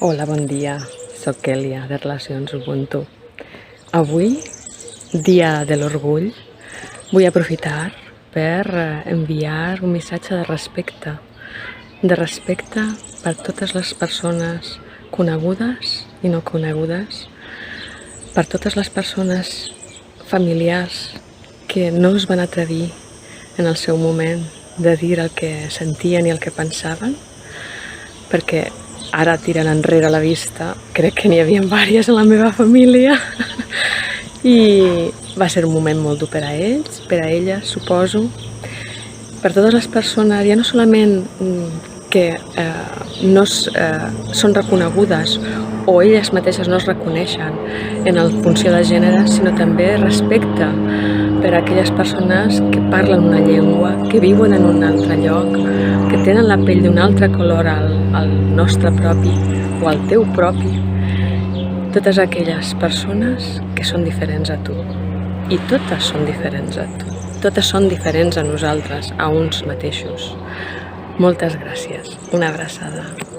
Hola, bon dia. Soc Kèlia, de Relacions Ubuntu. Avui, dia de l'orgull, vull aprofitar per enviar un missatge de respecte per totes les persones conegudes i no conegudes, per totes les persones familiars que no es van atrevir en el seu moment de dir el que sentien i el que pensaven, perquè ara, tirant enrere la vista, crec que n'hi havia diverses en la meva família i va ser un moment molt dur per a ells, per a elles, suposo, per totes les persones, ja no solament que no són reconegudes o elles mateixes no es reconeixen en la funció de gènere, sinó també respecte per a aquelles persones que parlen una llengua, que viuen en un altre lloc, que tenen la pell d'un altre color al nostre propi o al teu propi. Totes aquelles persones que són diferents a tu. I totes són diferents a tu. Totes són diferents a nosaltres, a uns mateixos. Moltes gràcies. Una abraçada.